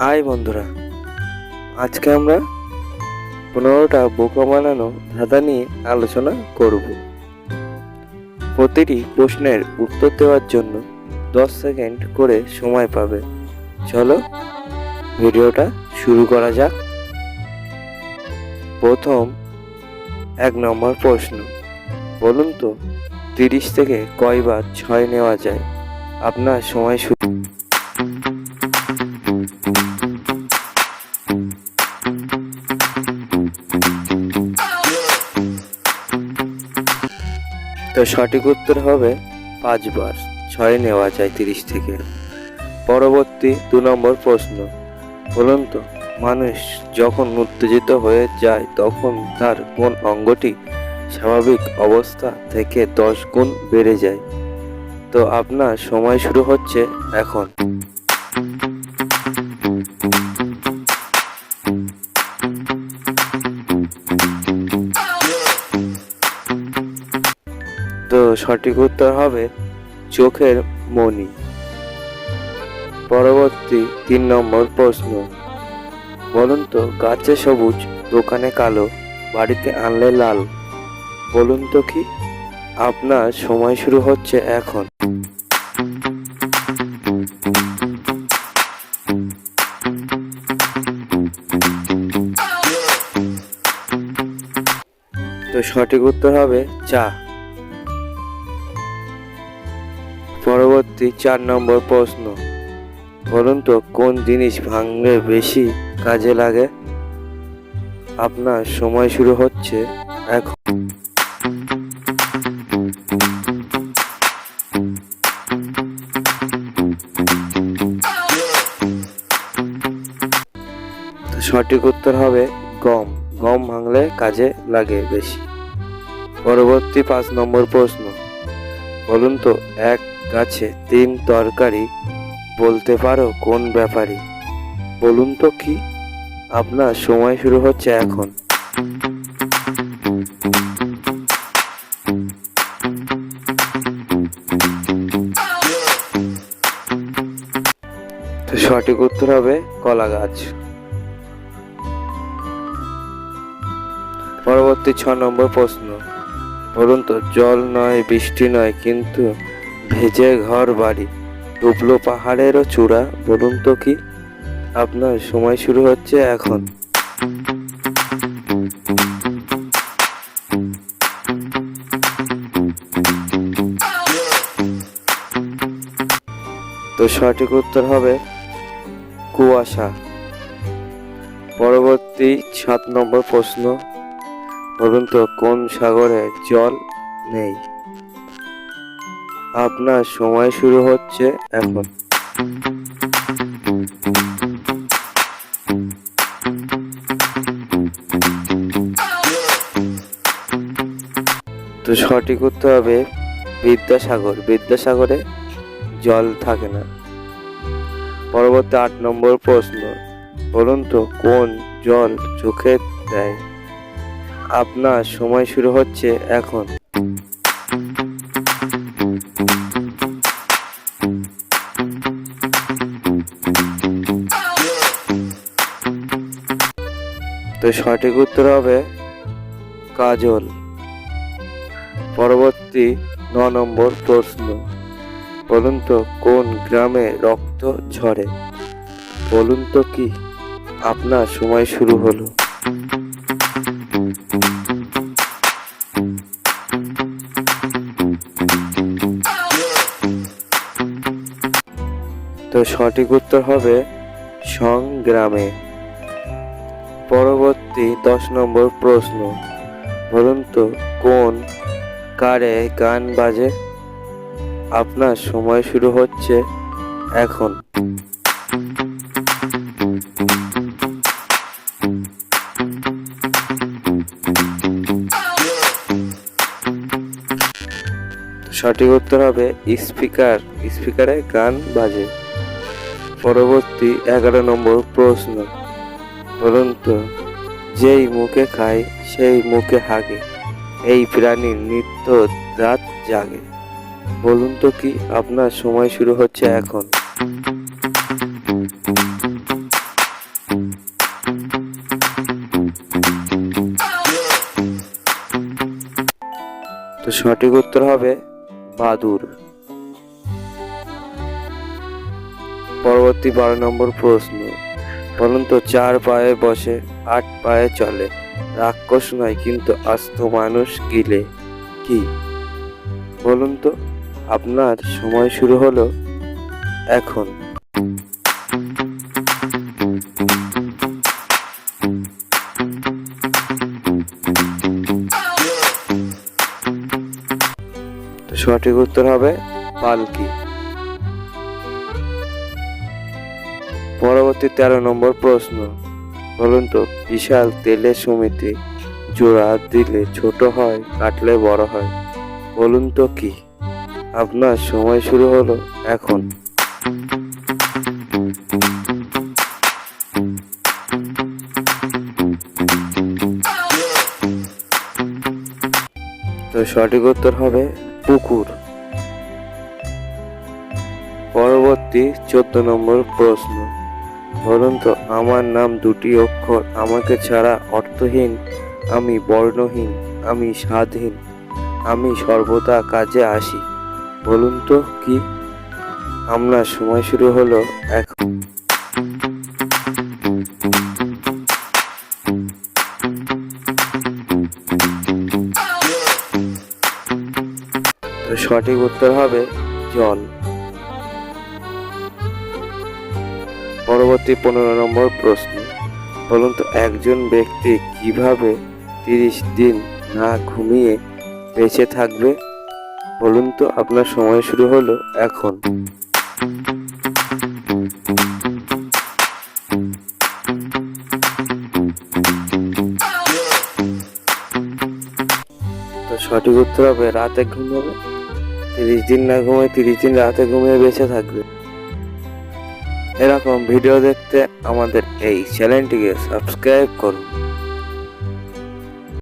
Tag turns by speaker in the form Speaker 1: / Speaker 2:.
Speaker 1: High বন্ধুরা, আজকে আমরা 15টা বোকা বানানো ধাঁধা নিয়ে আলোচনা করব। প্রতিটি প্রশ্নের উত্তর দেওয়ার জন্য 10 সেকেন্ড করে সময় পাবে। চলো ভিডিওটা শুরু করা যাক। প্রথম 1 নম্বর প্রশ্ন, বলুন তো 30 থেকে কয়বার 6 নেওয়া যায়? আপনার সময় শুরু। তো সঠিক উত্তর হবে 5 বার 6 নেওয়া যায় 30 থেকে। পরবর্তী 2 নম্বর প্রশ্ন, বলুন তো মানুষ যখন উত্তেজিত হয়ে যায় তখন তার কোন অঙ্গটি স্বাভাবিক অবস্থা থেকে 10 গুণ বেড়ে যায়? তো আপনার সময় শুরু হচ্ছে এখন। তো সঠিক উত্তর হবে চোখের মণি। পরবর্তী 3 নম্বর প্রশ্ন, বলুন তো গাছে সবুজ দোকানে কালো বাড়িতে আনলে লাল, বলুন তো কি? আপনার সময় শুরু হচ্ছে এখন। তো সঠিক উত্তর হবে চা। পরবর্তী 4 নম্বর প্রশ্ন, বলুন তো কোন জিনিস ভাঙলে বেশি কাজে লাগে? আপনার সময় শুরু হচ্ছে এখন। সঠিক উত্তর হবে গম। গম ভাঙলে কাজে লাগে বেশি। পরবর্তী 5 নম্বর প্রশ্ন, বলুন তো এক গাছে 3 তরকারি বলতে পারো কোন ব্যাপারী, বলুন তো কি? আপনার সময় শুরু হচ্ছে এখন। তো সঠিক উত্তর হবে কলা গাছ। পরবর্তী 6 নম্বর প্রশ্ন, বলুন তো জল নয় বৃষ্টি নয় কিন্তু ভেজে ঘর বাড়ি, ডুবলো পাহাড়েরও চূড়া, বলুন তো কি? আপনার সময় শুরু হচ্ছে এখন। তো সঠিক উত্তর হবে কুয়াশা। পরবর্তী 7 নম্বর প্রশ্ন, বলুন তো কোন সাগরে জল নেই? আপনার সময় শুরু হচ্ছে এখন। তো সঠিক উত্তর হবে বিদ্যাসাগর। বিদ্যাসাগরে জল থাকে না। পরবর্তী 8 নম্বর প্রশ্ন, বলুন তো কোন জল চোখে দেয়? আপনার সময় শুরু হচ্ছে এখন। তো সঠিক উত্তর হবে কাজল। পরবর্তী 9 নম্বর প্রশ্ন, বলুন তো কোন গ্রামে রক্ত ঝরে, বলুন তো কি? আপনার সময় শুরু হলো। তো সঠিক উত্তর হবে সংগ্রামে। পরবর্তী 10 নম্বর প্রশ্ন, বলুন তো কোন কারে গান বাজে? আপনার সময় শুরু হচ্ছে এখন। সঠিক উত্তর হবে স্পিকার। স্পিকারে গান বাজে। পরবর্তী 11 নম্বর প্রশ্ন, বলুন তো যেই মুখে খায় সেই মুখে হাগে, এই প্রাণীর নিত্য রাত জাগে, বলুন তো কি? আপনার সময় শুরু হচ্ছে এখন। সঠিক উত্তর হবে বাদুড়। পরবর্তী 12 নম্বর প্রশ্ন, বলুন তো 4 পায়ে বসে 8 পায়ে চলে, রাক্ষস নয় কিন্তু আস্ত মানুষ গিলে, কি? বলুন তো। আপনার সময় শুরু হলো এখন। সঠিক উত্তর হবে পালকি। পরবর্তী 13 নম্বর প্রশ্ন, বলুন তো বিশাল তেলের সমিতি, জোড়া দিলে ছোট হয়, কাটলে বড় হয়, বলুন তো কি? আপনার সময় শুরু হলো এখন। তো সঠিক উত্তর হবে পুকুর। পরবর্তী 14 নম্বর প্রশ্ন, বলুন তো আমার নাম 2টি অক্ষর, আমাকে ছাড়া অর্থহীন, আমি বর্ণহীন, আমি স্বাদহীন, আমি সর্বদা কাজে আসি, বলুন তো কি? আপনার সময় শুরু হলো এখন। তো সঠিক উত্তর হবে জল। পরবর্তী 15 নম্বর প্রশ্ন, বলুন তো একজন ব্যক্তি কিভাবে 30 দিন না ঘুমিয়ে বেঁচে থাকবে, বলুন তো? আপনার সময় শুরু হলো এখন। তো সঠিক উত্তর হবে রাতে ঘুমাবে। 30 দিন না ঘুমিয়ে 30 দিন রাতে ঘুমিয়ে বেঁচে থাকবে। এরকম ভিডিও দেখতে আমাদের এই চ্যানেলটিকে সাবস্ক্রাইব করুন।